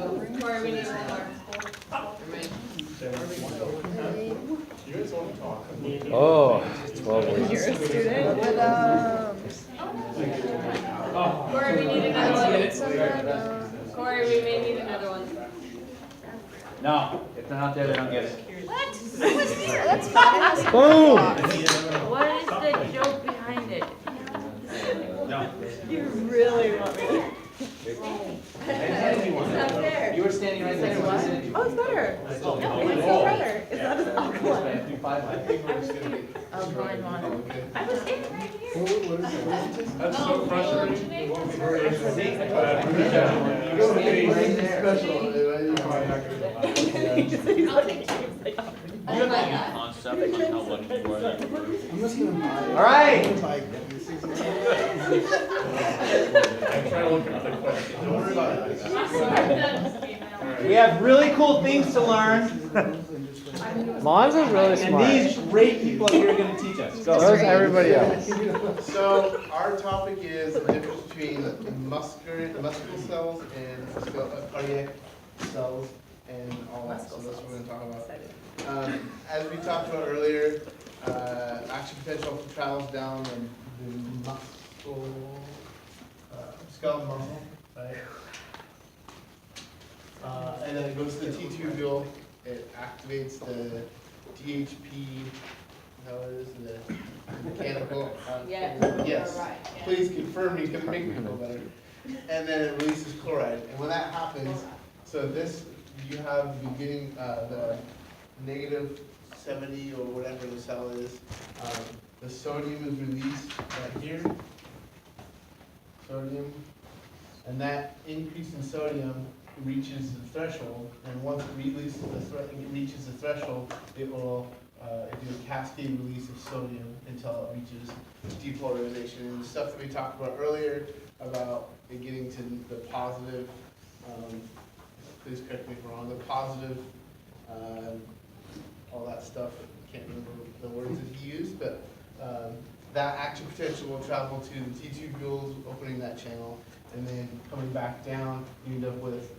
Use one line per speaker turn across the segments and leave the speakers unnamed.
Corey, we need one more.
You guys want to talk?
Oh, 12 weeks.
You're a student? Corey, we need another one. Corey, we may need another one.
No, if they're not there, they don't get it.
What? That's
Boom!
What is the joke behind it?
No.
You really want me to? It's not fair.
You were standing right there. What?
Oh, it's better. No, it's so better. It's not as awkward. Oh, blind one. I was in right here.
That's so frustrating.
Oh my God.
All right.
I'm trying to look at the question. Don't worry about it.
We have really cool things to learn.
Mons is really
And
smart.
these great people are here going to teach us.
So
Go.
is everybody else.
So our topic is the difference between muscular cells and cardiac cells and all that. So that's what we're going to talk about. As we talked about earlier, action potential travels down the muscle, skeletal muscle, right? And then it goes to the T tubule. It activates the DHP. How is the mechanical?
Yeah.
Yes.
Right, yeah.
Please confirm you can make me feel better. And then it releases chloride. And when that happens, so this, you have the beginning, the negative 70 or whatever the cell is. The sodium is released right here. Sodium. And that increase in sodium reaches the threshold. And once it reaches the threshold, it will do a cascade release of sodium until it reaches depolarization. And the stuff that we talked about earlier about it getting to the positive, please correct me if I'm wrong, the positive, all that stuff, I can't remember the words that he used, but that action potential will travel to the T tubules, opening that channel, and then coming back down, you end up with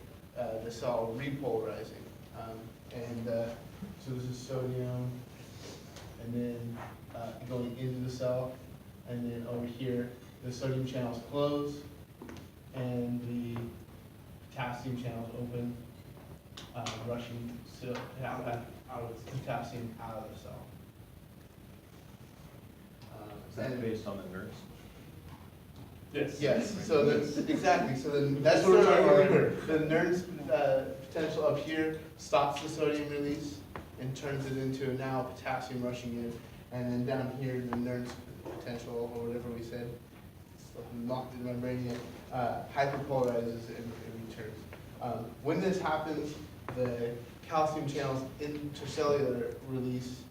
the cell repolarizing. So this is sodium, and then going into the cell, and then over here, the sodium channels close, and the potassium channels open, rushing out of potassium out of the cell.
Is that based on the nerves?
Yes.
Yes, so exactly, so then that's what we're talking about here. The NERD's potential up here stops the sodium release and turns it into now potassium rushing in. And then down here, the NERD's potential, or whatever we said, it's locked in my brain yet, hyperpolarizes and returns. When this happens, the calcium channels intercellular release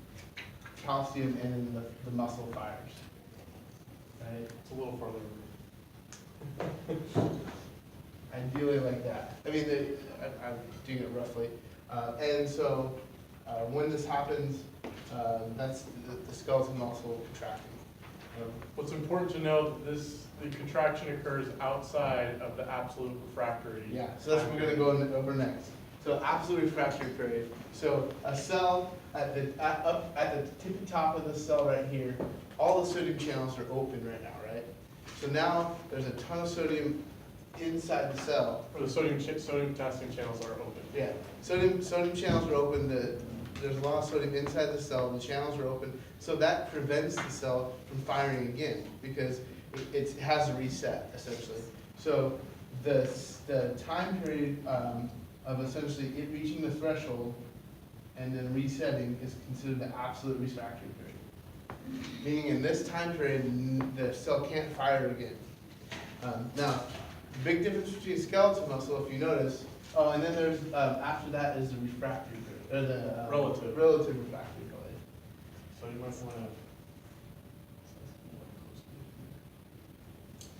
calcium and then the muscle fires. Right?
It's a little further.
Ideally like that. I mean, I'm doing it roughly. And so when this happens, that's the skeletal muscle contracting.
What's important to note, the contraction occurs outside of the absolute refractory.
Yeah, so that's what we're going to go over next. So absolute refractory period. So a cell up at the tippy top of the cell right here, all the sodium channels are open right now, right? So now there's a ton of sodium inside the cell.
Or the sodium potassium channels are open.
Yeah, sodium channels are open. There's a lot of sodium inside the cell. The channels are open, so that prevents the cell from firing again because it has a reset essentially. So the time period of essentially it reaching the threshold and then resetting is considered the absolute refractory period. Meaning in this time period, the cell can't fire again. Now, the big difference between skeletal muscle, if you notice, and then there's, after that is the refractory period, or the
Relative.
relative refractory period.
So you might want to.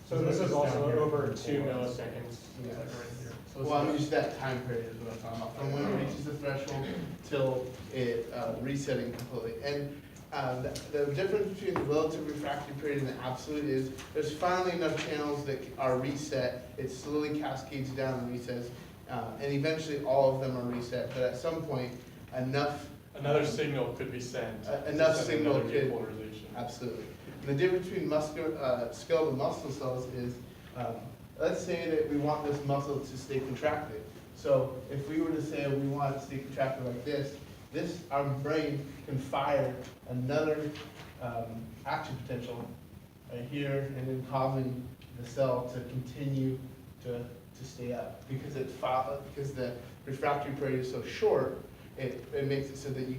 So this is also over 2 milliseconds.
Yeah.
Like right here. So
Well, I'm just that time period is what I'm talking about, from when it reaches the threshold till it resetting completely. And the difference between the relative refractory period and the absolute is there's finally enough channels that are reset. It slowly cascades down and resets. And eventually all of them are reset, but at some point,
Another signal could be sent.
enough
to send
signal
another
could-
depolarization.
absolutely. And the difference between skeletal muscle cells is, let's say that we want this muscle to stay contracted. So if we were to say we want it to stay contracted like this, our brain can fire another action potential right here, and then causing the cell to continue to stay up. Because because the refractory period is so short, it makes it so that you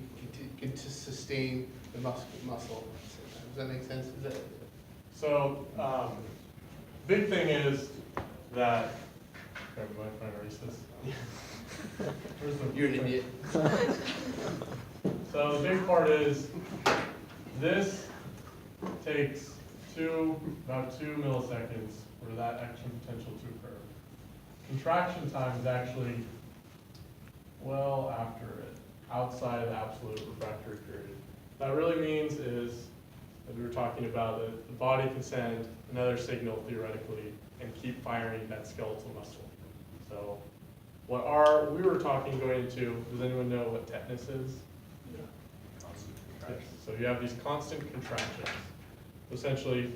can to sustain the muscle. Does that make sense?
So, big thing is that, sorry, am I trying to erase this? Where's the-
You're an idiot.
So the big part is, this takes about 2 milliseconds for that action potential to occur. Contraction time is actually well after it, outside of the absolute refractory period. What that really means is, as we were talking about, that the body can send another signal theoretically and keep firing that skeletal muscle. So we were talking going into, does anyone know what tetanus is? Yes. So you have these constant contractions. Essentially,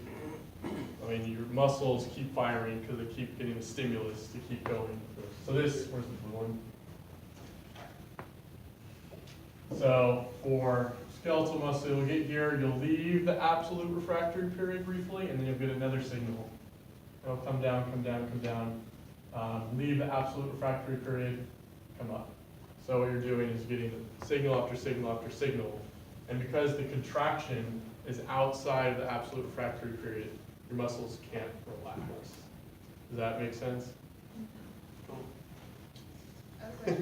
I mean, your muscles keep firing because they keep getting the stimulus to keep going. So this, where's the blue one? So for skeletal muscle, you'll get here, you'll leave the absolute refractory period briefly, and then you'll get another signal. It'll come down, come down, come down. Leave the absolute refractory period, come up. So what you're doing is getting signal after signal after signal. And because the contraction is outside of the absolute refractory period, your muscles can't relax. Does that make sense?
Okay.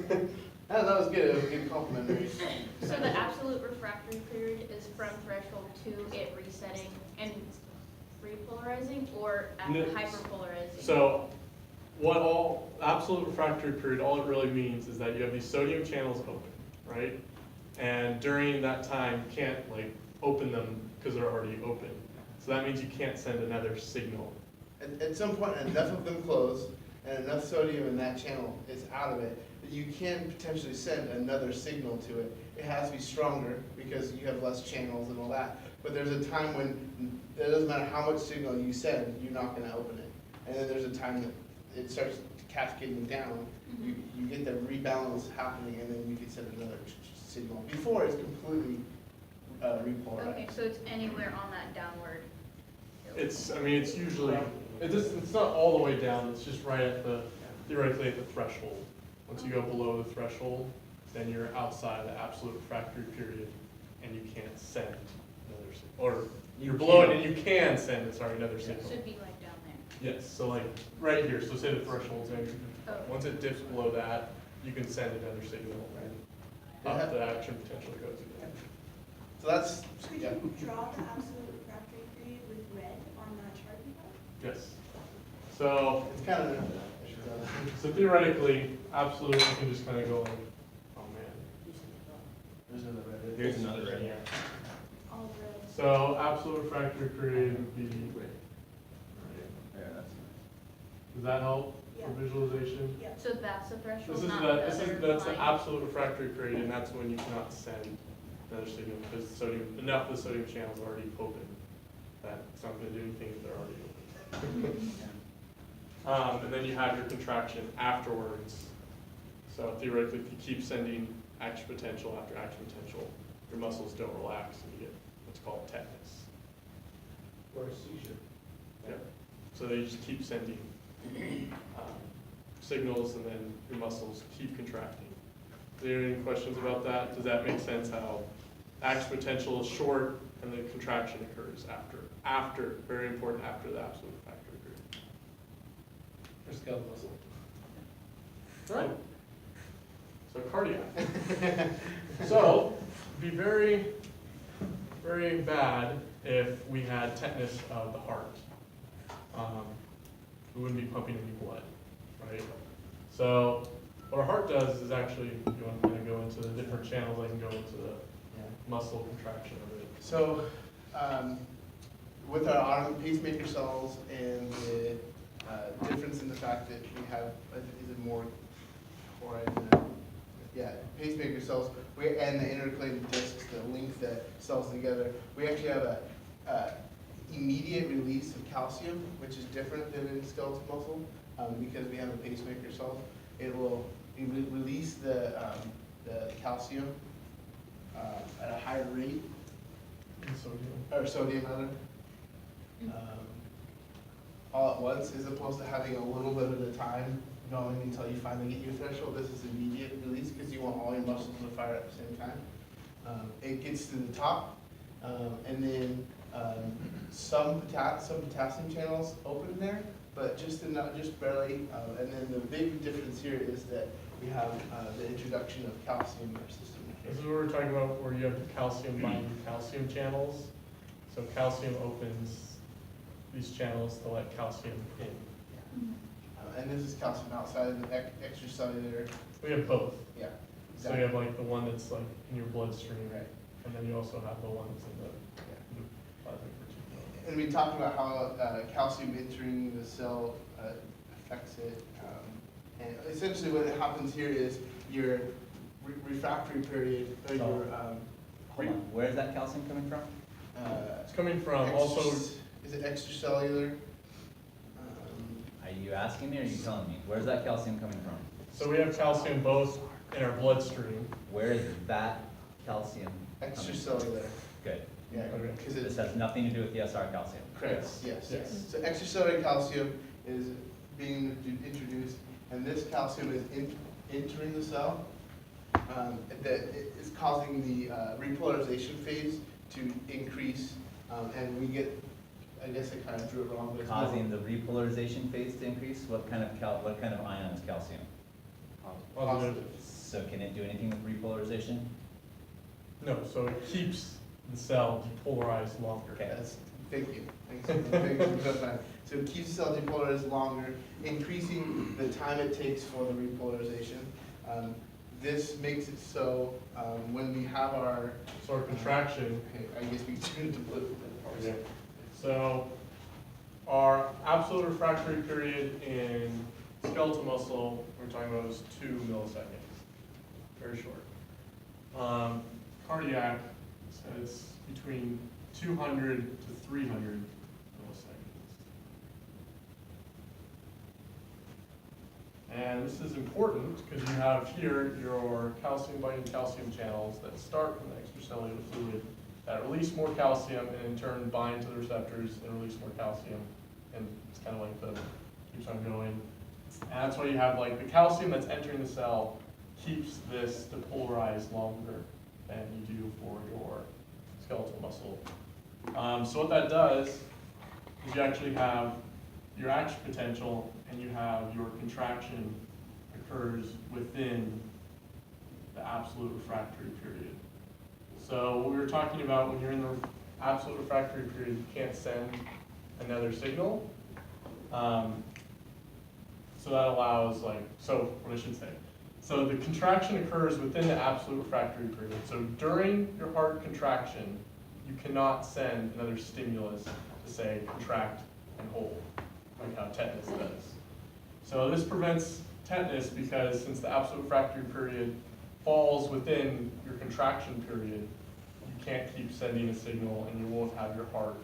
That was good. It was a good compliment.
So the absolute refractory period is from threshold to it resetting and repolarizing, or at
No.
hyperpolarizing?
So what all absolute refractory period, all it really means is that you have these sodium channels open, right? And during that time, you can't like open them because they're already open. So that means you can't send another signal.
At some point, enough of them close, and enough sodium in that channel is out of it, that you can potentially send another signal to it. It has to be stronger because you have less channels and all that. But there's a time when it doesn't matter how much signal you send, you're not going to open it. And then there's a time that it starts cascading down. You get the rebalance happening, and then you can send another signal before it's completely repolarized.
Okay, so it's anywhere on that downward.
I mean, it's usually, it's not all the way down, it's just right at theoretically at the threshold. Once you go below the threshold, then you're outside the absolute refractory period, and you can't send another signal. Or you're below it and you can send, another
It
signal.
should be like down there.
Yes, so like right here, so say the threshold's in.
Oh.
Once it dips below that, you can send another signal and up the action potential goes again.
So that's,
Could
yeah.
you draw the absolute refractory period with red on that chart you have?
Yes. So,
It's kind of,
so theoretically, absolute, you can just kind of go like, oh man.
there's another red.
Here's another red.
All red.
So absolute refractory period would be,
Yeah, that's
does that help
Yeah.
for visualization?
Yeah.
So that's the threshold,
This is
not
that's the
line.
absolute refractory period, and that's when you cannot send another signal because enough of the sodium channels are already open that it's not going to do anything if they're already open. And then you have your contraction afterwards. So theoretically, if you keep sending action potential after action potential, your muscles don't relax and you get what's called tetanus.
Or a seizure.
Yeah. So they just keep sending signals, and then your muscles keep contracting. Are there any questions about that? Does that make sense how action potential is short and the contraction occurs after, very important, after the absolute refractory period?
Or skeletal muscle.
Right. So cardiac. So, it'd be very, very bad if we had tetanus of the heart. We wouldn't be pumping any blood, right? So, what our heart does is actually, if you want to kind of go into the different channels, I can go into the muscle contraction of it.
So, with our autonomic pacemaker cells and the difference in the fact that we have, is it more or pacemaker cells, and the intercalated discs that link the cells together. We actually have a immediate release of calcium, which is different than in skeletal muscle, because we have a pacemaker cell. It will release the calcium at a higher rate,
And sodium.
or sodium rather, all at once, as opposed to having a little bit at a time going until you finally get your threshold. This is immediate release because you want all your muscles to fire at the same time. It gets to the top, and then some potassium channels open there, but just enough, just barely. And then the big difference here is that we have the introduction of calcium in our system.
This is what we're talking about, where you have the calcium binding calcium channels. So calcium opens these channels to let calcium in.
And this is calcium outside of the extracellular.
We have both.
Yeah.
So you have like the one that's like in your bloodstream,
Right.
and then you also have the one that's in the plasma reticulum.
And we talked about how calcium entering the cell affects it. And essentially what happens here is your refractory period, or your,
Hold on, where's that calcium coming from?
It's coming from also,
is it extracellular?
Are you asking me or are you telling me? Where's that calcium coming from?
so we have calcium both in our bloodstream.
Where is that calcium coming from?
Extracellular.
Good.
Yeah,
Okay.
because
This
it's,
has nothing to do with the SR calcium.
correct, yes.
Yes.
So extracellular calcium is being introduced, and this calcium is entering the cell. That is causing the repolarization phase to increase, and we get, I guess I kind of drew it wrong, but it's more-
Causing the repolarization phase to increase? What kind of ion is calcium?
Positive.
So can it do anything with repolarization?
No, so it keeps the cell depolarized longer.
Okay.
Thank you. Thanks for clarifying. So it keeps the cell depolarized longer, increasing the time it takes for the repolarization. This makes it so when we have our,
So our contraction,
okay, I guess we turn it to blue.
okay. So our absolute refractory period in skeletal muscle, we're talking about is 2 milliseconds, very short. Cardiac says between 200 to 300 milliseconds. And this is important because you have here your calcium binding calcium channels that start from the extracellular fluid that release more calcium and in turn bind to the receptors and release more calcium. And it's kind of like keeps on going. And that's why you have like the calcium that's entering the cell keeps this depolarized longer than you do for your skeletal muscle. So what that does is you actually have your action potential and you have your contraction occurs within the absolute refractory period. So what we were talking about, when you're in the absolute refractory period, you can't send another signal. So that allows so what I should say. So the contraction occurs within the absolute refractory period. So during your heart contraction, you cannot send another stimulus to say contract and hold, like how tetanus does. So this prevents tetanus because since the absolute refractory period falls within your contraction period, you can't keep sending a signal and you won't have your heart,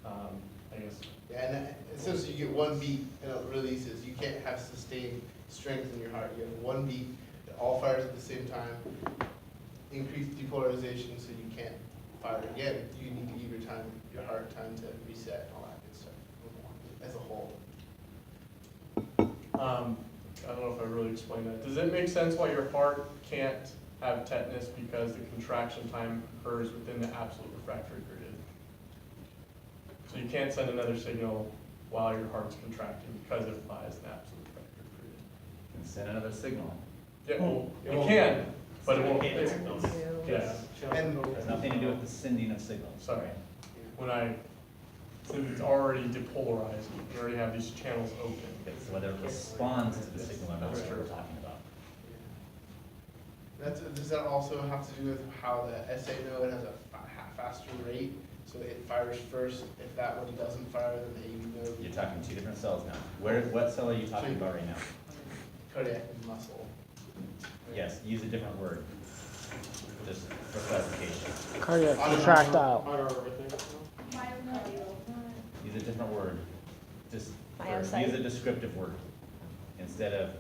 I guess.
Yeah, and essentially you get one beat and it releases. You can't have sustained strength in your heart. You have one beat, it all fires at the same time, increased depolarization so you can't fire again. You need to give your heart time to reset and all that good stuff as a whole.
I don't know if I really explained that. Does it make sense why your heart can't have tetanus because the contraction time occurs within the absolute refractory period? So you can't send another signal while your heart's contracting because it applies the absolute refractory period.
You can send another signal.
Yeah, well,
It
you
won't.
can, but it won't.
Yes.
Yeah,
And-
It has nothing to do with the sending of signals.
sorry. Since it's already depolarized, you already have these channels open.
It's whether it responds to the signal or not, is what we're talking about.
Does that also have to do with how the SA node has a faster rate, so it fires first? If that one doesn't fire, then the AV node.
You're talking two different cells now. What cell are you talking about right now?
Cardiac and muscle.
use a different word, just for clarification.
Cardiac contractile.
Use a different word, just,
Myocyte.
use a descriptive word. Instead of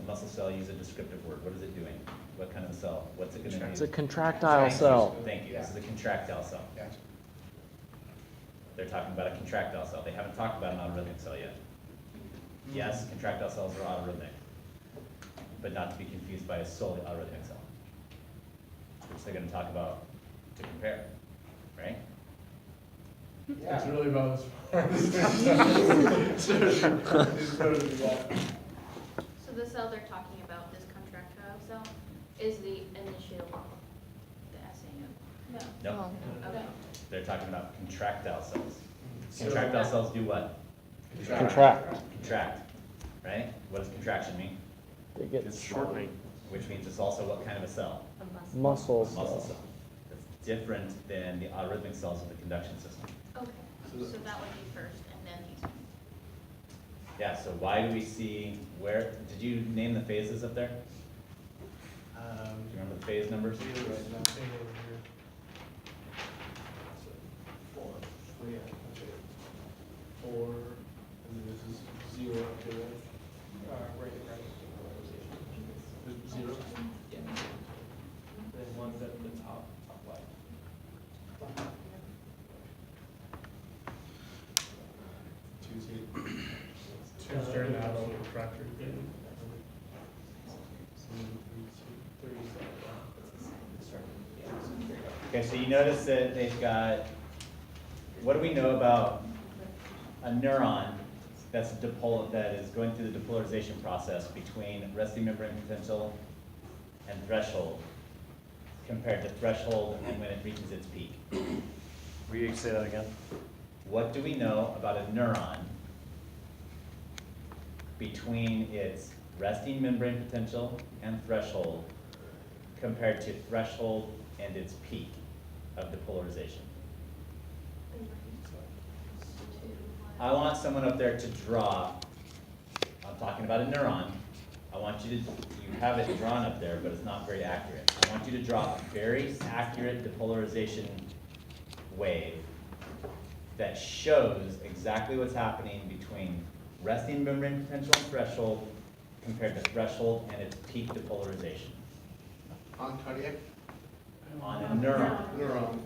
muscle cell, use a descriptive word. What is it doing? What kind of a cell? What's it gonna do?
It's a contractile cell.
Thank you, this is a contractile cell.
Gotcha.
They're talking about a contractile cell. They haven't talked about an autoarythmic cell yet. Yes, contractile cells are autoarythmic, but not to be confused by a solely autoarythmic cell, which they're gonna talk about to compare, right?
It's really about as far as.
So the cell they're talking about, this contractile cell, is the initial, the SAM? No.
No,
Okay.
they're talking about contractile cells. Contractile cells do what?
Contract.
Contract, right? What does contraction mean?
They get shortening.
Which means it's also what kind of a cell?
Muscle
Muscle
cell.
cell. That's different than the autoarythmic cells of the conduction system.
Okay, so that would be first, and then these ones.
Yeah, so why do we see, where, did you name the phases up there? Do you remember the phase numbers?
Four, and then this is 0 up to right. Zero? Yeah. Then one's at the top left.
Two during the adult refractory period.
Okay, so you notice that they've got, what do we know about a neuron that is going through the depolarization process between resting membrane potential and threshold compared to threshold and when it reaches its peak?
Will you say that again?
What do we know about a neuron between its resting membrane potential and threshold compared to threshold and its peak of depolarization? I want someone up there to draw, I'm talking about a neuron. I want you have it drawn up there, but it's not very accurate. I want you to draw a very accurate depolarization wave that shows exactly what's happening between resting membrane potential and threshold compared to threshold and its peak depolarization
On cardiac?
on a neuron.
Neuron.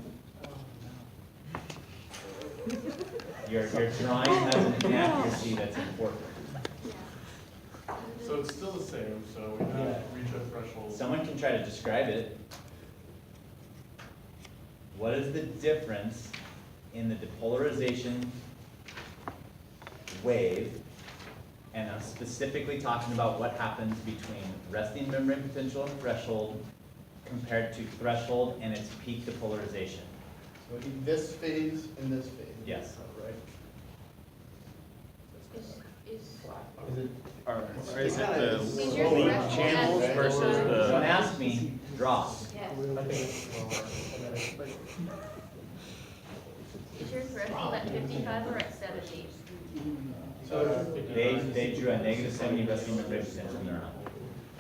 Your drawing has an inaccuracy that's important.
So it's still the same, so we have reach a threshold.
Someone can try to describe it. What is the difference in the depolarization wave? And I'm specifically talking about what happens between resting membrane potential and threshold compared to threshold and its peak depolarization.
So it'd be this phase and this phase.
Yes.
Right.
Is
it the
Is your threshold
channels
at-
versus
Don't ask me, draw.
Yes.
I think it's lower.
Is your threshold at 55 or at 70?
So,
They drew a negative 70 resting membrane potential neuron.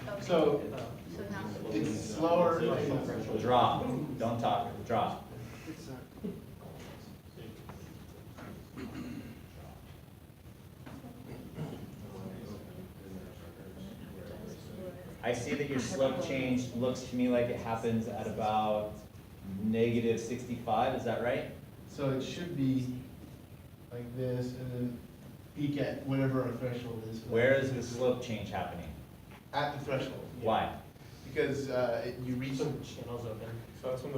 Okay.
so
So now,
it's slower.
Draw, don't talk, draw. I see that your slope change looks to me like it happens at about negative 65, is that right?
So it should be like this and then peak at whatever our threshold is.
Where is the slope change happening?
At the threshold.
Why?
Because you reach.
Some channels open. So that's when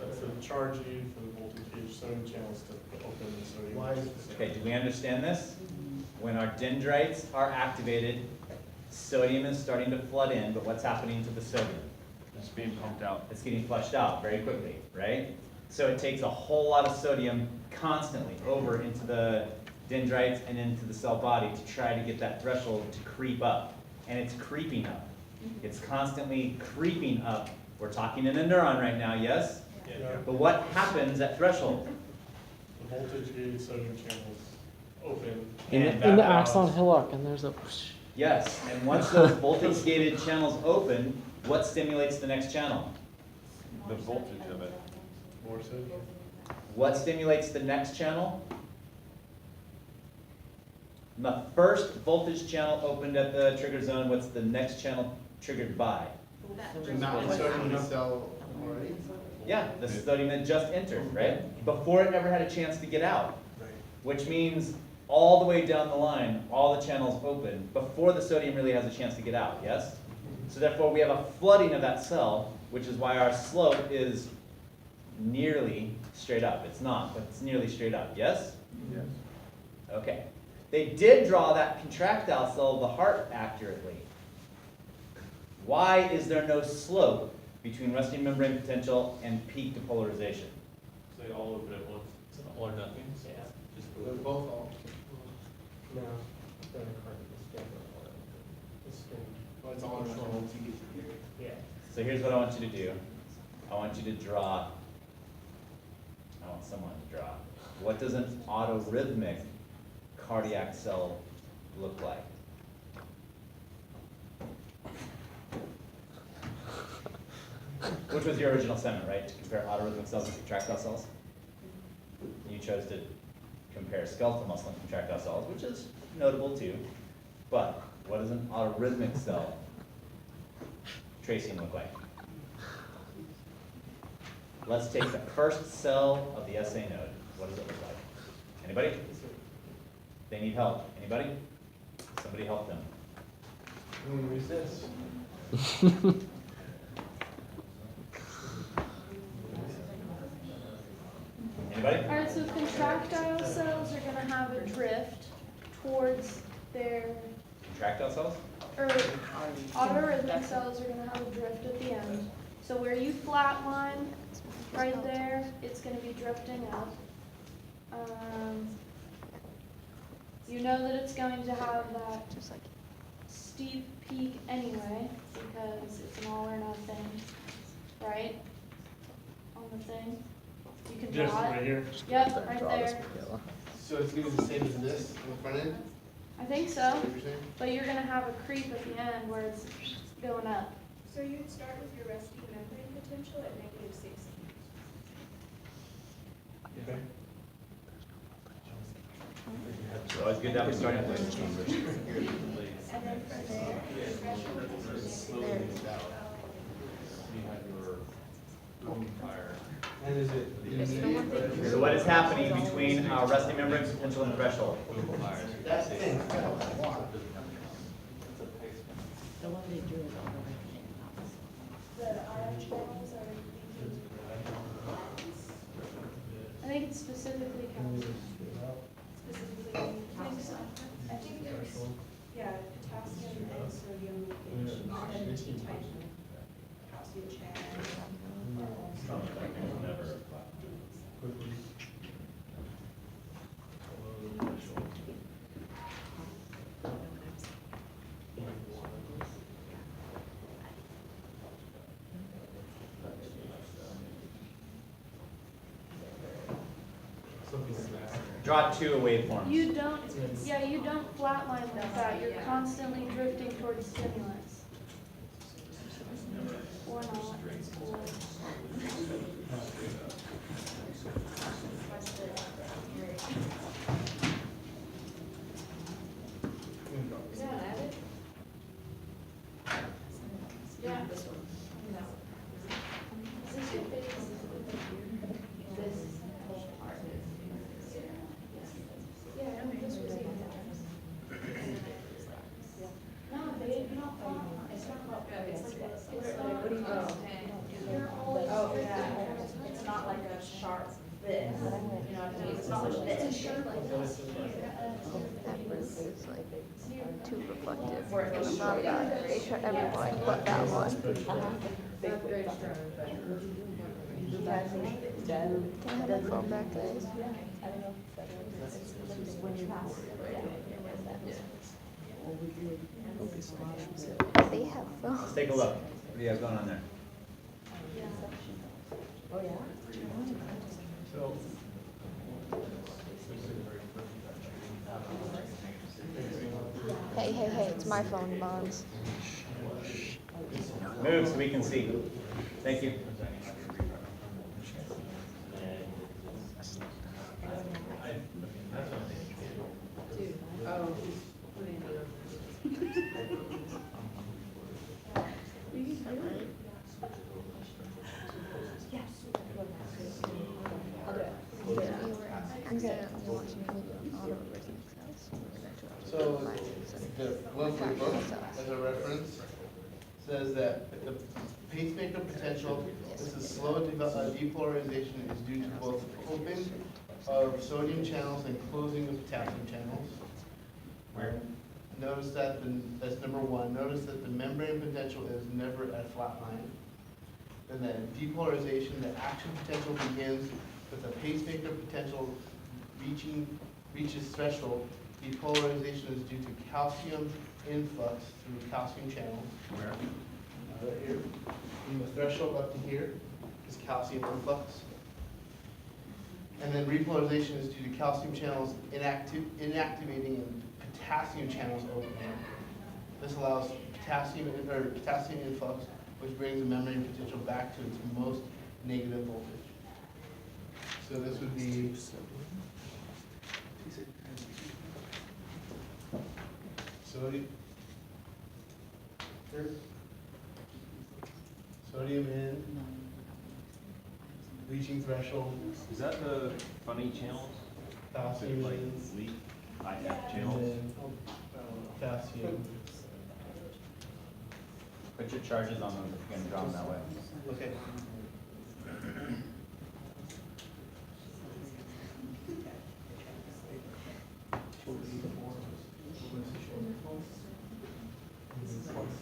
that's the charge needed for the voltage, sodium channels to open the sodium.
Why is
Okay, do we understand this? When our dendrites are activated, sodium is starting to flood in, but what's happening to the sodium?
It's being pumped out.
It's getting flushed out very quickly, right? So it takes a whole lot of sodium constantly over into the dendrites and into the cell body to try to get that threshold to creep up. And it's creeping up. It's constantly creeping up. We're talking in a neuron right now, yes?
Yeah.
But what happens at threshold?
The voltage gated sodium channels open.
And
In the
that
axon
allows-
hillock, and there's a.
Yes, and once those voltage gated channels open, what stimulates the next channel?
The voltage of it.
More sodium.
What stimulates the next channel? The first voltage channel opened at the trigger zone, what's the next channel triggered by?
Not sodium in the cell already?
Yeah, the sodium that just entered, right? Before it ever had a chance to get out.
Right.
Which means all the way down the line, all the channels open before the sodium really has a chance to get out, yes? So therefore we have a flooding of that cell, which is why our slope is nearly straight up. It's not, but it's nearly straight up, yes?
Yes.
Okay. They did draw that contractile cell of the heart accurately. Why is there no slope between resting membrane potential and peak depolarization?
They all open at once. It's an all or nothing. Yeah. Just
They're both all.
No, then a current is different. It's
Well, it's all or nothing once you get to here.
yeah.
So here's what I want you to do. I want you to draw, I want someone to draw. What does an autoarythmic cardiac cell look like? Which was your original assignment, right? To compare autoarythmic cells and contractile cells? You chose to compare skeletal muscle and contractile cells, which is notable too. But what does an autoarythmic cell tracing look like? Let's take the first cell of the SA node. What does it look like? Anybody? They need help. Anybody? Somebody help them.
Resist.
Anybody?
All right, so contractile cells are gonna have a drift towards their,
Contractile cells?
or autoarythmic cells are gonna have a drift at the end. So where you flatline, right there, it's gonna be drifting up. You know that it's going to have that steep peak anyway, because it's an all or nothing, right? On the thing. You can
Just
draw
right
it.
here.
Yep, right there.
So it's gonna be the same as this on the front end?
I think
Is
so,
that what you're saying?
but you're gonna have a creep at the end where it's going up.
So you'd start with your resting membrane potential at -60.
Okay.
It's always good to have a starting point.
And then from there, your threshold is
slowly gets out. You have your open fire.
And is it?
So what is happening between our resting membrane potential and threshold?
That's the thing.
the ion channels are leaking.
I think it's specifically counted.
Specifically, I think so. I think there's, yeah, potassium and sodium leakage, and the T-type calcium channel.
Draw two waveforms.
You don't, yeah, you don't flatline like that. You're constantly drifting towards stimulus. Or not. Or-
Is that added?
Yeah.
This one. No. Is this your face? This whole part is. Yeah, I know, this was even.
No, babe, you're not flatline.
It's not about, it's like that.
It's not.
What do you
Oh. You're always
Oh,
drifting
yeah,
towards
it's not like a sharp this, you know what I mean? It's not like
It's a
this.
sharp like this.
Is like too reflective.
Where it goes
Not that. They try everyone but that one. Can I have my phone back, guys? They have phones.
Let's take a look. What do you have going on there?
So.
Hey, hey, hey, it's my phone, Bonds.
Move so we can see. Thank you.
We were accidentally watching a video on autoarythmic cells.
So the monthly book, as a reference, says that the pacemaker potential, this is slow depolarization is due to both open of sodium channels and closing of potassium channels.
Where?
Notice that, that's number one. Notice that the membrane potential is never at flat line. And then depolarization, the action potential begins with the pacemaker potential reaches threshold. Depolarization is due to calcium influx through calcium channels.
Where?
Right here. From the threshold up to here is calcium influx. And then repolarization is due to calcium channels inactivating and potassium channels opening. This allows potassium influx, which brings the membrane potential back to its most negative voltage. So this would be sodium in, reaching threshold,
Is that the funny channels?
potassium
Like
in,
leak, IF
and
channels?
then potassium.
Put your charges on them if you're gonna draw them that way.
Okay.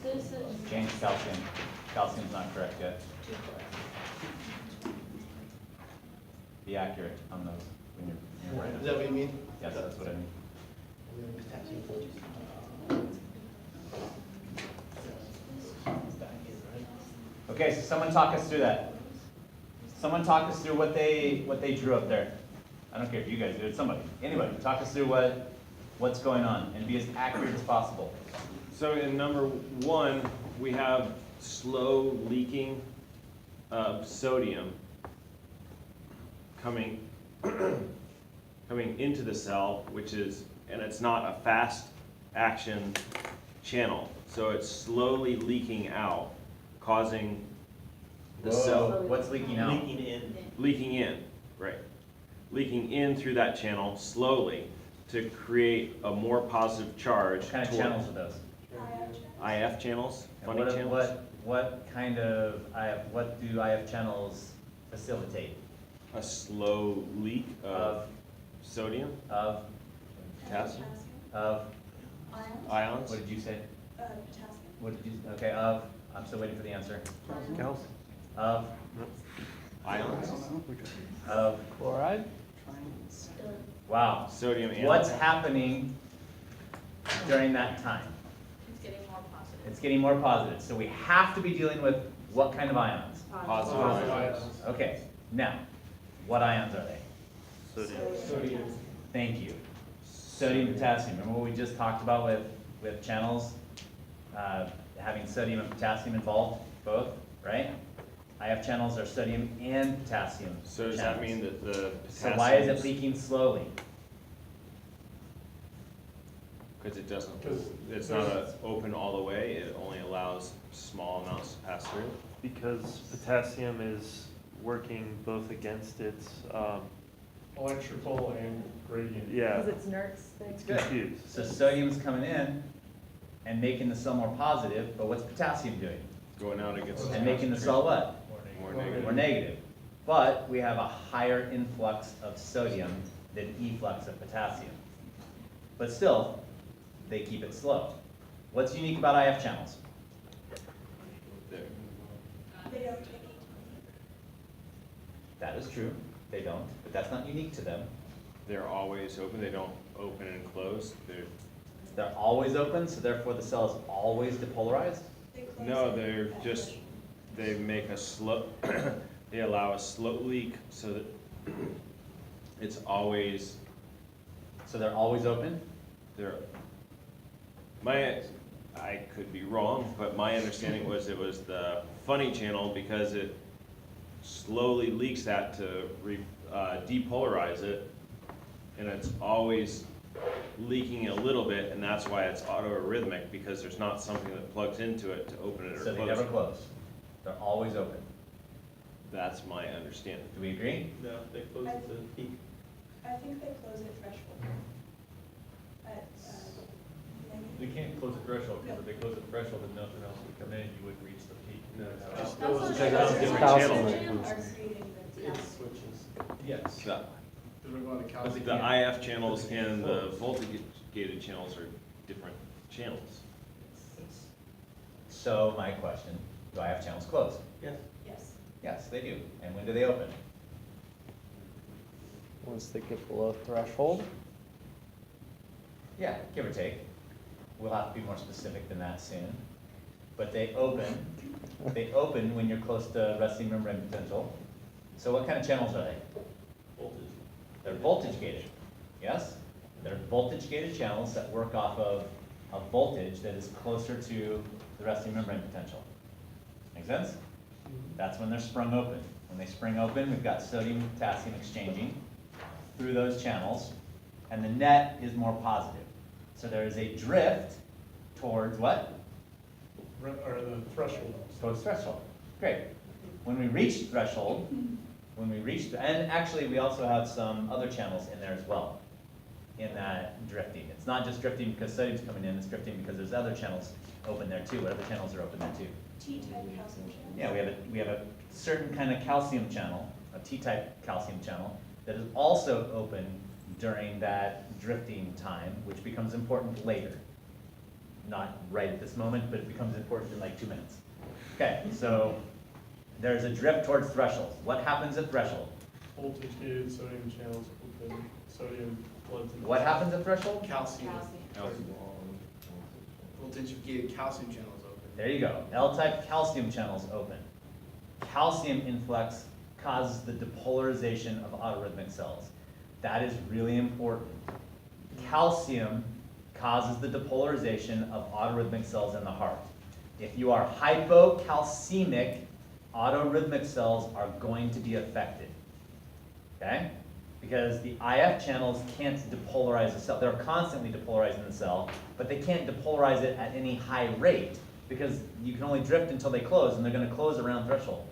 This is
Change calcium. Calcium's not correct yet. Be accurate on those when you're
Is
right.
that what you mean?
Yes, that's what I mean.
Potassium.
Okay, so someone talk us through that. Someone talk us through what they drew up there. I don't care if you guys do it, somebody, anybody, talk us through what's going on and be as accurate as possible.
So in number one, we have slow leaking of sodium coming into the cell, and it's not a fast action channel. So it's slowly leaking out, causing the cell
What's leaking out?
leaking in, right? Leaking in through that channel slowly to create a more positive charge.
What kind of
toward-
channels are those?
IF channels,
And
funny channels.
what kind of what do IF channels facilitate?
A slow leak of sodium,
Of,
potassium,
of,
ions.
what did you say?
Potassium.
What did you, okay, of, I'm still waiting for the answer.
Calcium.
Of,
Ions,
of,
Chloride?
wow.
sodium and.
What's happening during that time?
It's getting more positive.
It's getting more positive, so we have to be dealing with what kind of ions?
Positive ions.
Okay, now, what ions are they?
Sodium.
Thank you. Sodium, potassium, remember what we just talked about with channels, having sodium and potassium involved, both, right? IF channels are sodium and potassium
So does that
channels.
mean that the
So
potassium?
why is it leaking slowly?
Because it doesn't, it's not open all the way, it only allows small amounts to pass through?
Because potassium is working both against its,
Electrical and gradient.
yeah,
it's nerds.
it's confused.
So sodium's coming in and making the cell more positive, but what's potassium doing?
Going out against.
And making the cell what?
More negative.
More negative. But we have a higher influx of sodium than efflux of potassium. But still, they keep it slow. What's unique about IF channels?
There.
They don't take
That is true, they don't, but that's not unique to them.
They're always open, they don't open and close,
They're always open, so therefore the cell is always depolarized?
no, they're just, they make a slow, they allow a slow leak so that it's always,
So they're always open?
they're, I could be wrong, but my understanding was it was the funny channel because it slowly leaks that to depolarize it, and it's always leaking a little bit, and that's why it's autoarythmic, because there's not something that plugs into it to open it or
So
close
they never
it.
close. They're always open.
That's my understanding.
Do we agree?
No, they close at the peak.
I think they close at threshold. At,
They can't close the threshold, because if they close the threshold and nothing else would come in, you would reach the peak.
No,
That's
That's what
Because that's
it is.
different channels.
are creating the
it switches.
Yes.
The,
Because we're going to calcium.
the IF channels and the voltage-gated channels are different channels.
So my question, do I have channels closed?
Yes.
Yes.
Yes, they do. And when do they open?
Once they get below threshold.
Yeah, give or take. We'll have to be more specific than that soon. But they open when you're close to resting membrane potential. So what kind of channels are they?
Voltage.
They're voltage gated, yes? They're voltage gated channels that work off of a voltage that is closer to the resting membrane potential. Make sense? That's when they're sprung open. When they spring open, we've got sodium and potassium exchanging through those channels, and the net is more positive. So there is a drift towards what?
Or the threshold.
Towards threshold. Great. When we reach threshold, and actually we also have some other channels in there as well, in that drifting. It's not just drifting because sodium's coming in, it's drifting because there's other channels open there too. What other channels are open there too?
T-type calcium channel.
Yeah, we have a certain kind of calcium channel, a T-type calcium channel, that is also open during that drifting time, which becomes important later. Not right at this moment, but it becomes important in like 2 minutes. Okay, so there's a drift towards threshold. What happens at threshold?
Voltage-gated sodium channels open, sodium blends into.
What happens at threshold?
Calcium.
Calcium.
Voltage-gated calcium channels open.
There you go. L-type calcium channels open. Calcium influx causes the depolarization of autoarythmic cells. That is really important. Calcium causes the depolarization of autoarythmic cells in the heart. If you are hypocalcemic, autoarythmic cells are going to be affected. Okay? Because the IF channels can't depolarize the cell. They're constantly depolarizing the cell, but they can't depolarize it at any high rate because you can only drift until they close, and they're going to close around threshold.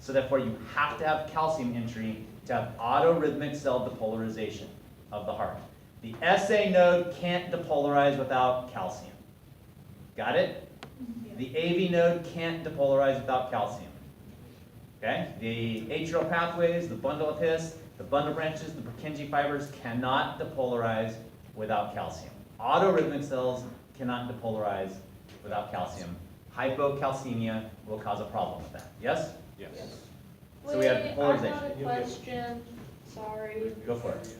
So therefore, you have to have calcium entry to have autoarythmic cell depolarization of the heart. The SA node can't depolarize without calcium. Got it? The AV node can't depolarize without calcium. Okay? The atrial pathways, the bundle of His, the bundle branches, the Purkinje fibers cannot depolarize without calcium. Autoarythmic cells cannot depolarize without calcium. Hypocalcemia will cause a problem with that. Yes?
Yes.
So we have
Wait, I
polarization.
got a question, sorry.
Go for it.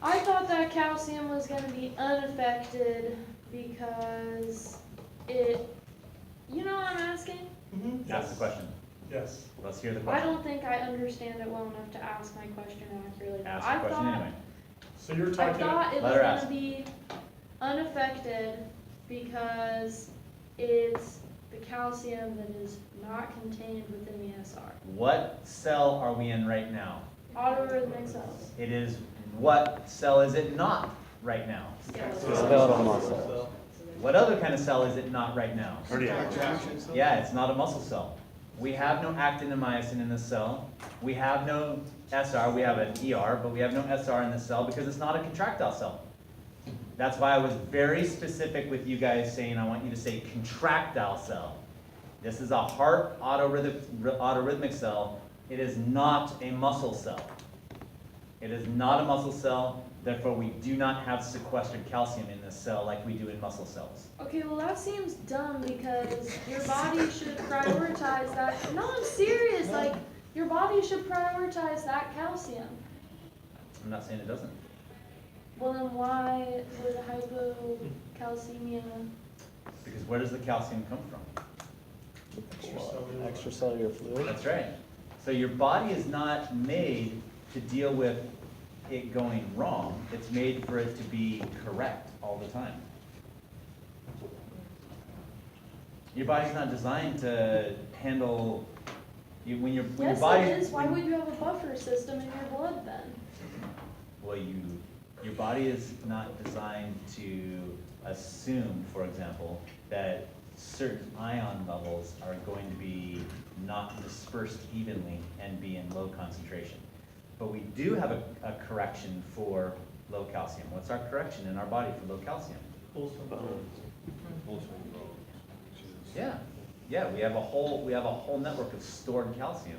I thought that calcium was gonna be unaffected because it, you know what I'm asking?
Ask the question.
Yes.
Let's hear the
I
question.
don't think I understand it well enough to ask my question accurately.
Ask
I
the question
thought-
anyway.
So you're
I
talking.
thought it was
Let her ask.
gonna be unaffected because it's the calcium that is not contained within the SR.
What cell are we in right now?
Autoarythmic cells.
It is, what cell is it not right now?
Skeletal muscle.
What other kind of cell is it not right now?
Contraction cell?
Yeah, it's not a muscle cell. We have no actin and myosin in this cell. We have no SR, we have an ER, but we have no SR in this cell because it's not a contractile cell. That's why I was very specific with you guys saying I want you to say contractile cell. This is a heart autoarythmic cell. It is not a muscle cell. It is not a muscle cell, therefore we do not have sequestered calcium in this cell like we do in muscle cells.
Okay, well that seems dumb because your body should prioritize that. No, I'm serious. Like your body should prioritize that calcium.
I'm not saying it doesn't.
Well, then why would hypocalcemia?
Because where does the calcium come from?
Extracellular fluid.
That's right. So your body is not made to deal with it going wrong. It's made for it to be correct all the time. Your body's not designed to handle, when your
Yes,
body.
it is. Why would you have a buffer system in your blood then?
Well, your body is not designed to assume, for example, that certain ion levels are going to be not dispersed evenly and be in low concentration. But we do have a correction for low calcium. What's our correction in our body for low calcium? Yeah, we have a whole network of stored calcium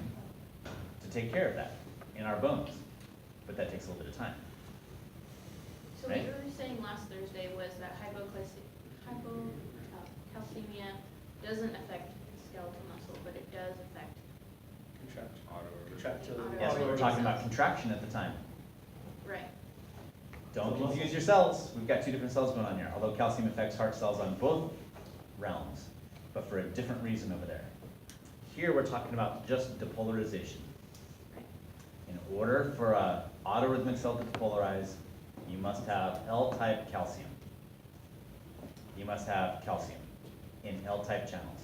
to take care of that in our bones. But that takes a little bit of time.
So what you were saying last Thursday was that hypocalcemia doesn't affect skeletal muscle, but it does affect
Contractility.
Yes, we were talking about contraction at the time.
right.
Don't confuse your cells. We've got two different cells going on here. Although calcium affects heart cells on both realms, but for a different reason over there. Here we're talking about just depolarization. In order for an autoarythmic cell to depolarize, you must have L-type calcium. You must have calcium in L-type channels.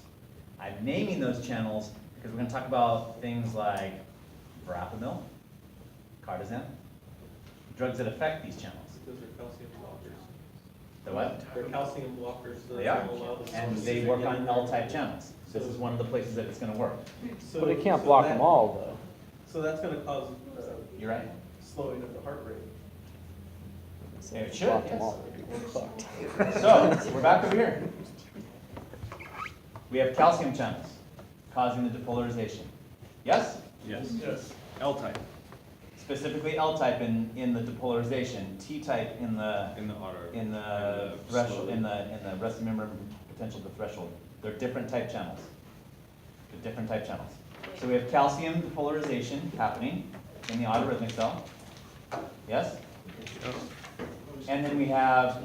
I'm naming those channels because we're going to talk about things like verapamil, cardizem, drugs that affect these channels.
Those are calcium blockers.
The what?
They're calcium blockers. So
They
that
are,
don't allow the
and
cells
they
to
work
get
on
in.
L-type channels. This is one of the places that it's going to work.
So-
But it can't
so
block
that-
them all, though.
So that's gonna cause,
You're right.
slowing of the heart rate.
It should,
Block them
yes.
all, they'd be fucked.
So, we're back over here. We have calcium channels causing the depolarization. Yes?
Yes.
Yes.
L-type
Specifically L-type in the depolarization, T-type in the
in the auto.
threshold, in the resting membrane potential to threshold. They're different type channels. They're different type channels. So we have calcium depolarization happening in the autoarythmic cell. Yes? And then we have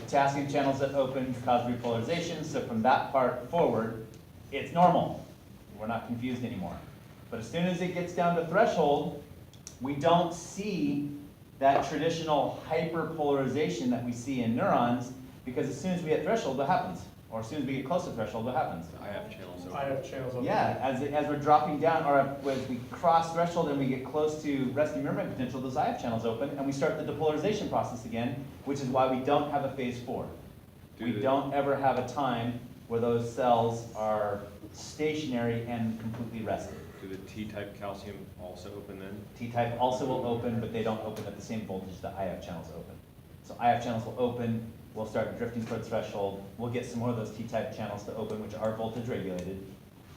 potassium channels that open to cause repolarization. So from that part forward, it's normal. We're not confused anymore. But as soon as it gets down to threshold, we don't see that traditional hyperpolarization that we see in neurons, because as soon as we hit threshold, what happens? Or as soon as we get close to threshold, what happens?
I have channels.
I have channels open.
Yeah, as we're dropping down, or as we cross threshold and we get close to resting membrane potential, those IF channels open, and we start the depolarization process again, which is why we don't have a phase 4. We don't ever have a time where those cells are stationary and completely rested.
Do the T-type calcium also open then?
T-type also will open, but they don't open at the same voltage that IF channels open. So IF channels will open, we'll start drifting towards threshold, we'll get some more of those T-type channels to open, which are voltage regulated,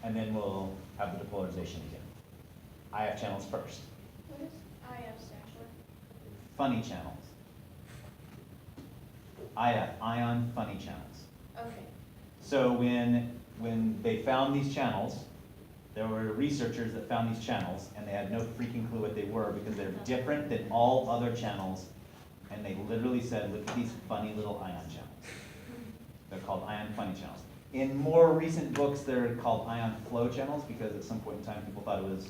and then we'll have the depolarization again. IF channels first.
What does IF stand for?
Funny channels. IF, ion funny channels.
Okay.
So when they found these channels, there were researchers that found these channels, and they had no freaking clue what they were because they're different than all other channels. And they literally said, look at these funny little ion channels. They're called ion funny channels. In more recent books, they're called ion flow channels because at some point in time people thought it was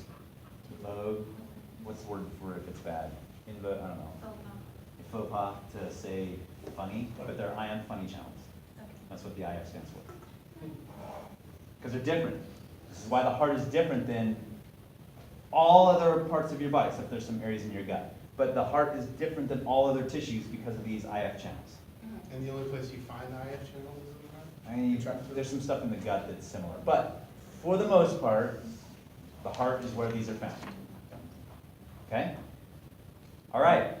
vogue. What's the word for if it's bad? I don't know. Faux pas to say funny, but they're ion funny channels. That's what the IF stands for. Because they're different. This is why the heart is different than all other parts of your body, except there's some areas in your gut. But the heart is different than all other tissues because of these IF channels.
And the only place you find the IF channels is in the heart?
I mean, there's some stuff in the gut that's similar. But for the most part, the heart is where these are found. Okay? All right.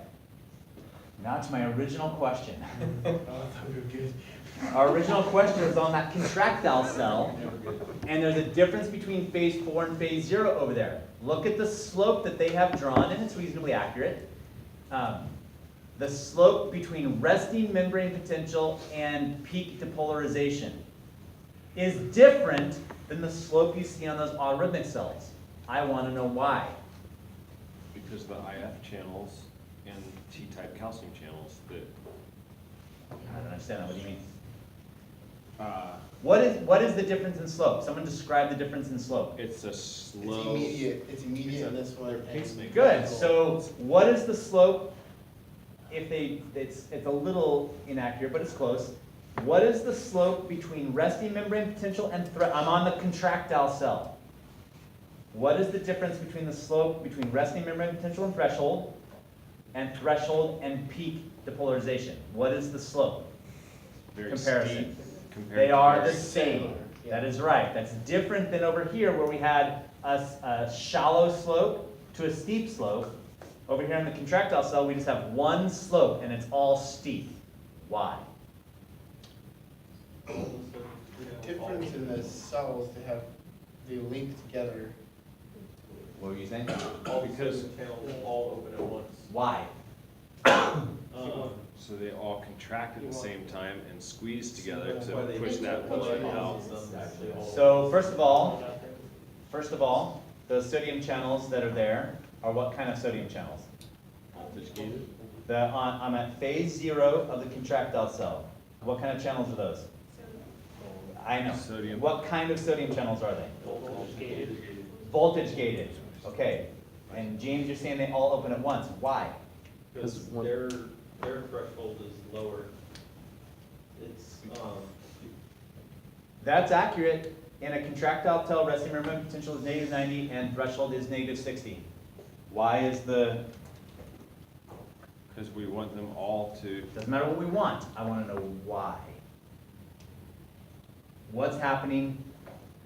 Now to my original question.
Oh, I thought we were good.
Our original question was on that contractile cell, and there's a difference between phase 4 and phase 0 over there. Look at the slope that they have drawn, and it's reasonably accurate. The slope between resting membrane potential and peak depolarization is different than the slope you see on those autoarythmic cells. I want to know why.
Because the IF channels and T-type calcium channels that
I don't understand that. What do you mean? What is the difference in slope? Someone describe the difference in slope.
it's a slow.
It's immediate in this one.
They're
and
pacemaker.
Good. So what is the slope? If it's a little inaccurate, but it's close. What is the slope between resting membrane potential and I'm on the contractile cell. What is the difference between the slope between resting membrane potential and threshold and peak depolarization? What is the slope?
Very
Comparison.
steep compared
They
to
are the
this.
same. That is right. That's different than over here where we had a shallow slope to a steep slope. Over here in the contractile cell, we just have one slope and it's all steep. Why?
Difference in the cells, they link together.
What were you saying?
All because the channels all open at once.
Why?
So they all contract at the same time and squeeze together
That's
to
why they
push
did
that
it.
blood out.
So first of all, those sodium channels that are there are what kind of sodium channels? I'm at phase 0 of the contractile cell. What kind of channels are those? I know.
Sodium.
What kind of sodium channels are they? Voltage gated. Okay. And James, you're saying they all open at once. Why?
Because their threshold is lower. It's,
That's accurate. In a contractile cell, resting membrane potential is -90 and threshold is -60. Why is the...
Because we want them all to,
Doesn't matter what we want. I want to know why. What's happening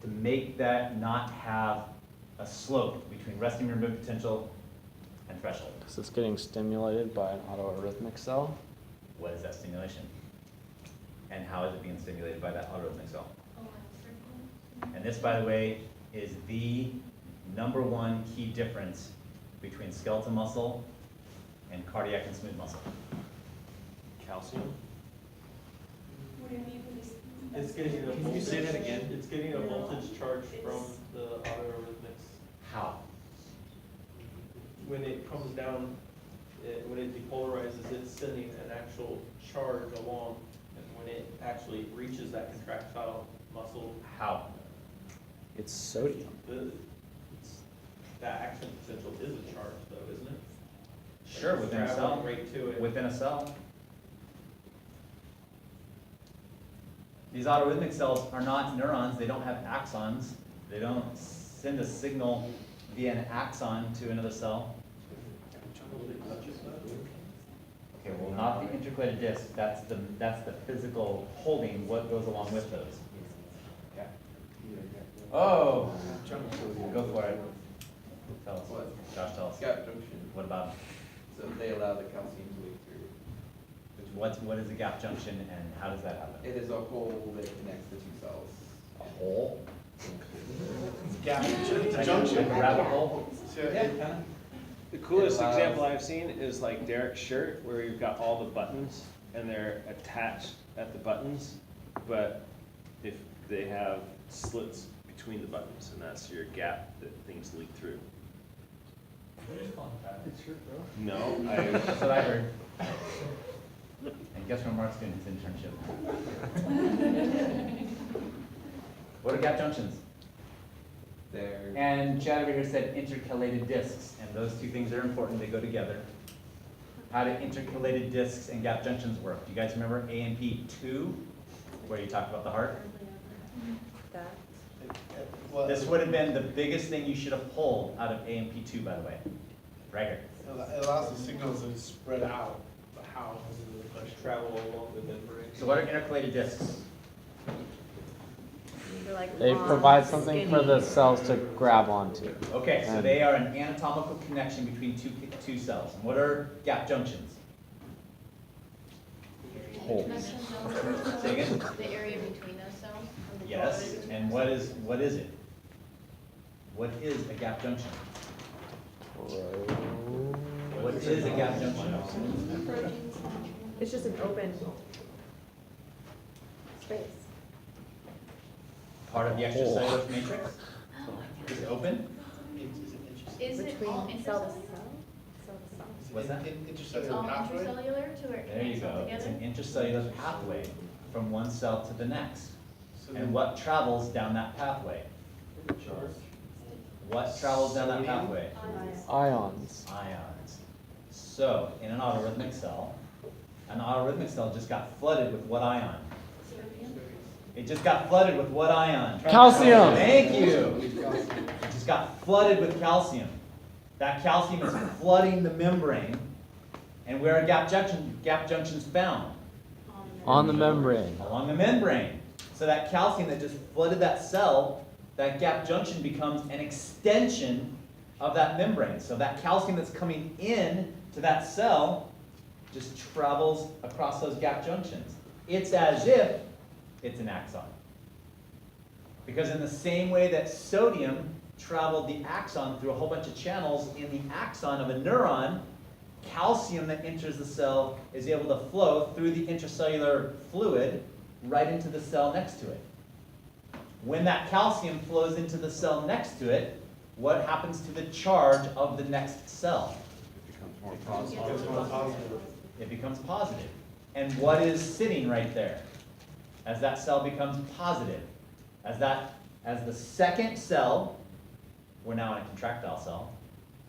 to make that not have a slope between resting membrane potential and threshold?
Because it's getting stimulated by an autoarythmic cell.
What is that stimulation? And how is it being stimulated by that autoarythmic cell? And this, by the way, is the #1 key difference between skeletal muscle and cardiac and smooth muscle.
calcium?
What do you mean when this?
it's getting a
Can you say that again?
It's getting a voltage charge from the autoarythmics.
How?
When it comes down, when it depolarizes, it's sending an actual charge along. And when it actually reaches that contractile muscle,
How?
It's sodium.
that action potential is a charge though, isn't it?
Sure,
It's
within a
traveling
cell.
right to it.
Within a cell. These autoarythmic cells are not neurons. They don't have axons. They don't send a signal via an axon to another cell. Okay, well, not the intercalated disc. That's the physical holding. What goes along with those? Okay. Oh, go for it. Tell us. Josh, tell us.
Gap junction,
What about 'em?
so they allow the calcium to leak through.
What is a gap junction and how does that happen?
It is a hole that connects the two cells.
A hole?
Gap
Like
junction.
a rabbit hole?
So
Yeah,
it-
kinda.
The coolest
It allows-
example I've seen is like Derek's shirt, where you've got all the buttons and they're attached at the buttons, but if they have slits between the buttons, and that's your gap that things leak through. No,
That's what I heard. And guess where Mark's doing his internship? What are gap junctions?
They're,
And Chad over here said intercalated discs, and those two things are important, they go together. How do intercalated discs and gap junctions work? Do you guys remember A&P 2, where you talked about the heart?
well,
This would have been the biggest thing you should have pulled out of A&P 2, by the way. Right here.
it allows the signals to spread out, but how is it the question?
travel along the membrane.
So what are intercalated discs?
They provide something for the cells to grab onto.
Okay, so they are an anatomical connection between two cells. And what are gap junctions?
Holes.
Say again?
The area between those cells?
Yes, and what is it? What is a gap junction? What is a gap junction?
It's just an open space.
Part of the extracellular matrix? Is it open?
Is it all
Between cell to
intercellular?
cell to cell.
What's that?
It's
Intercellular
all
pathway?
intracellular to where it
There you
connects all
go. It's
together?
an intracellular pathway from one cell to the next.
So
And what travels down that pathway? What travels down that
Sodium?
pathway?
Ions.
Ions. So, in an autoarythmic cell just got flooded with what ion? It just got flooded with what ion?
Calcium.
Thank you. It just got flooded with calcium. That calcium is flooding the membrane. And where are gap junctions found?
On the membrane.
Along the membrane. So that calcium that just flooded that cell, that gap junction becomes an extension of that membrane. So that calcium that's coming in to that cell just travels across those gap junctions. It's as if it's an axon. Because in the same way that sodium traveled the axon through a whole bunch of channels in the axon of a neuron, calcium that enters the cell is able to flow through the intracellular fluid right into the cell next to it. When that calcium flows into the cell next to it, what happens to the charge of the next cell? It becomes positive. And what is sitting right there? As that cell becomes positive, as the second cell, we're now in a contractile cell,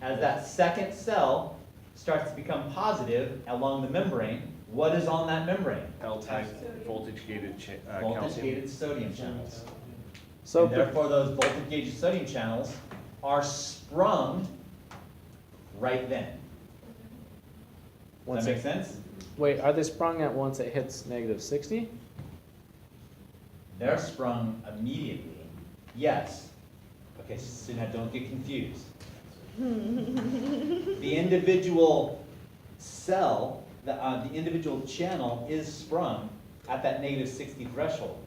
as that second cell starts to become positive along the membrane, what is on that membrane?
L-type voltage-gated calcium.
Voltage-gated sodium channels.
So,
And therefore, those voltage-gated sodium channels are sprung right then. Does
once
that make
it,
sense?
wait, are they sprung at once it hits -60?
They're sprung immediately. Yes. Okay, so now don't get confused. The individual cell, the individual channel is sprung at that -60 threshold.